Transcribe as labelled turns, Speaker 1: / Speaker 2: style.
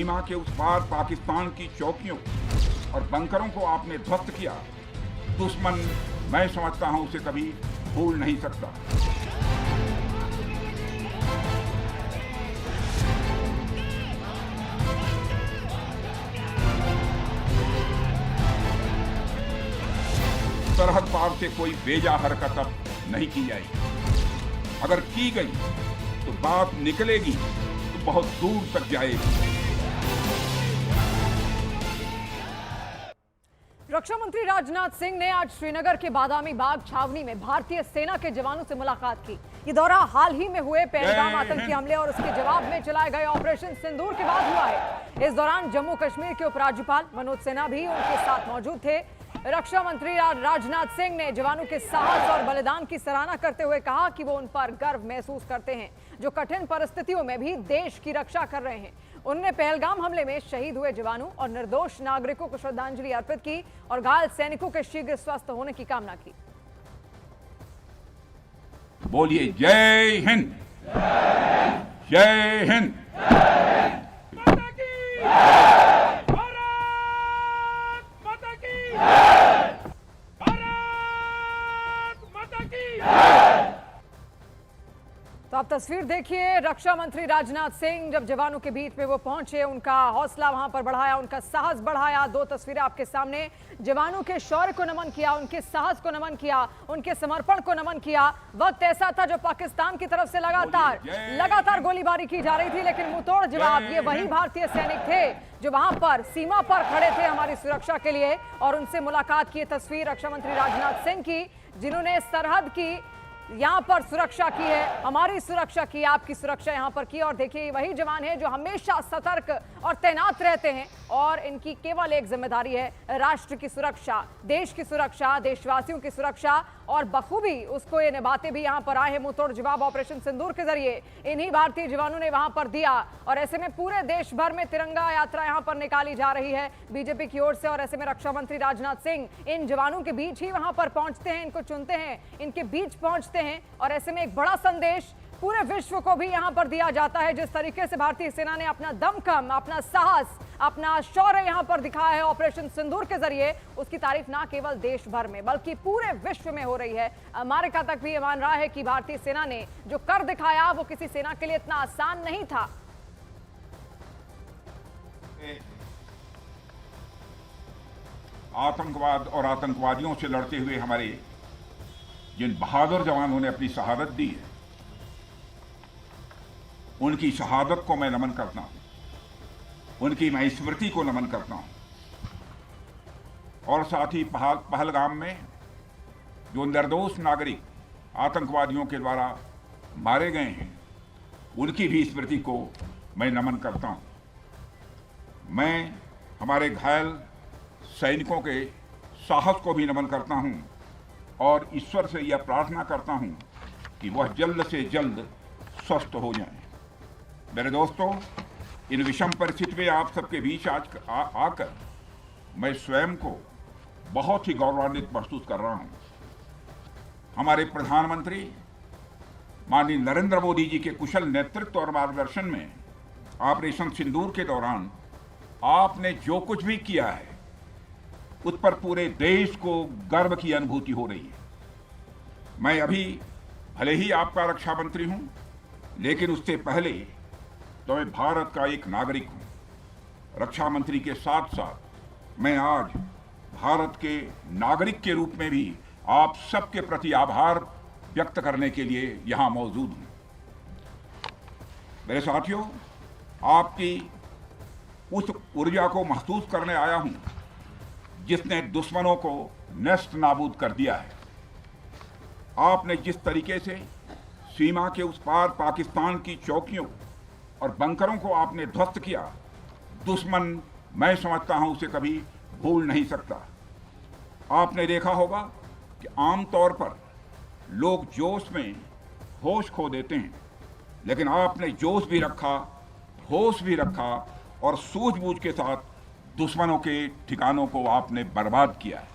Speaker 1: सीमा के उस पार पाकिस्तान की चौकियों और बंकरों को आपने ध्वस्त किया, दुश्मन मैं समझता हूं उसे कभी भूल नहीं सकता। सरहद पार से कोई बेजा हरकत अब नहीं की जाएगी। अगर की गई तो बात निकलेगी तो बहुत दूर तक जाएगी।
Speaker 2: रक्षा मंत्री राजनाथ सिंह ने आज श्रीनगर के बादामी बाग छावनी में भारतीय सेना के जवानों से मुलाकात की। ये दौरा हाल ही में हुए पहलगाम आतंकी हमले और उसके जवाब में चलाए गए ऑपरेशन सिंदूर के बाद हुआ है। इस दौरान जम्मू कश्मीर के उपराज्यपाल मनोज सिन्हा भी उनके साथ मौजूद थे। रक्षा मंत्री राजनाथ सिंह ने जवानों के साहस और बलिदान की सराहना करते हुए कहा कि वो उन पर गर्व महसूस करते हैं जो कठिन परिस्थितियों में भी देश की रक्षा कर रहे हैं। उन्होंने पहलगाम हमले में शहीद हुए जवानों और निर्दोष नागरिकों को श्रद्धांजलि अर्पित की और घायल सैनिकों के शीघ्र स्वस्थ होने की कामना की।
Speaker 1: बोलिए जय हिंद, जय हिंद।
Speaker 2: तो आप तस्वीर देखिए, रक्षा मंत्री राजनाथ सिंह जब जवानों के बीच में वो पहुंचे, उनका हौसला वहां पर बढ़ाया, उनका साहस बढ़ाया। दो तस्वीरें आपके सामने, जवानों के शौर्य को नमन किया, उनके साहस को नमन किया, उनके समर्पण को नमन किया। वक्त ऐसा था जो पाकिस्तान की तरफ से लगातार गोलीबारी की जा रही थी, लेकिन मुंहतोड़ जवाब ये वही भारतीय सैनिक थे जो वहां पर सीमा पर खड़े थे हमारी सुरक्षा के लिए। और उनसे मुलाकात की तस्वीर रक्षा मंत्री राजनाथ सिंह की, जिन्होंने सरहद की यहाँ पर सुरक्षा की है, हमारी सुरक्षा की, आपकी सुरक्षा यहाँ पर की। और देखिए वही जवान है जो हमेशा सतर्क और तैनात रहते हैं और इनकी केवल एक जिम्मेदारी है, राष्ट्र की सुरक्षा, देश की सुरक्षा, देशवासियों की सुरक्षा। और बखूबी उसको ये निभाते भी यहाँ पर आए हैं। मुंहतोड़ जवाब ऑपरेशन सिंदूर के जरिए इन्हीं भारतीय जवानों ने वहां पर दिया। और ऐसे में पूरे देश भर में तिरंगा यात्रा यहाँ पर निकाली जा रही है बीजेपी की ओर से। और ऐसे में रक्षा मंत्री राजनाथ सिंह इन जवानों के बीच ही वहां पर पहुंचते हैं, इनको चुनते हैं, इनके बीच पहुंचते हैं। और ऐसे में एक बड़ा संदेश पूरे विश्व को भी यहां पर दिया जाता है। जिस तरीके से भारतीय सेना ने अपना दमखम, अपना साहस, अपना शौर्य यहां पर दिखाया है ऑपरेशन सिंदूर के जरिए, उसकी तारीफ ना केवल देश भर में बल्कि पूरे विश्व में हो रही है। अमेरिका तक भी ये मान रहा है कि भारतीय सेना ने जो कर दिखाया वो किसी सेना के लिए इतना आसान नहीं था।
Speaker 1: आतंकवाद और आतंकवादियों से लड़ते हुए हमारे जिन बहादुर जवानों ने अपनी शहादत दी है, उनकी शहादत को मैं नमन करता हूं, उनकी मैं स्मृति को नमन करता हूं। और साथ ही पहलगाम में जो निर्दोष नागरिक आतंकवादियों के द्वारा मारे गए हैं, उनकी भी स्मृति को मैं नमन करता हूं। मैं हमारे घायल सैनिकों के साहस को भी नमन करता हूं और ईश्वर से यह प्रार्थना करता हूं कि वह जल्द से जल्द स्वस्थ हो जाएं। मेरे दोस्तों, इन विषम परिस्थिति में आप सबके बीच आज आकर मैं स्वयं को बहुत ही गौरवान्वित महसूस कर रहा हूं। हमारे प्रधानमंत्री माननीय नरेंद्र मोदी जी के कुशल नेतृत्व और मार्गदर्शन में ऑपरेशन सिंदूर के दौरान आपने जो कुछ भी किया है, उस पर पूरे देश को गर्व की अनुभूति हो रही है। मैं अभी भले ही आपका रक्षा मंत्री हूं, लेकिन उससे पहले तो मैं भारत का एक नागरिक हूं। रक्षा मंत्री के साथ साथ मैं आज भारत के नागरिक के रूप में भी आप सबके प्रति आभार व्यक्त करने के लिए यहां मौजूद हूं। मेरे साथियों, आपकी उस ऊर्जा को महसूस करने आया हूं जिसने दुश्मनों को नष्ट नाबूद कर दिया है। आपने जिस तरीके से सीमा के उस पार पाकिस्तान की चौकियों और बंकरों को आपने ध्वस्त किया, दुश्मन मैं समझता हूं उसे कभी भूल नहीं सकता। आपने देखा होगा कि आमतौर पर लोग जोश में होश खो देते हैं, लेकिन आपने जोश भी रखा, होश भी रखा और सूझबूझ के साथ दुश्मनों के ठिकानों को आपने बर्बाद किया है।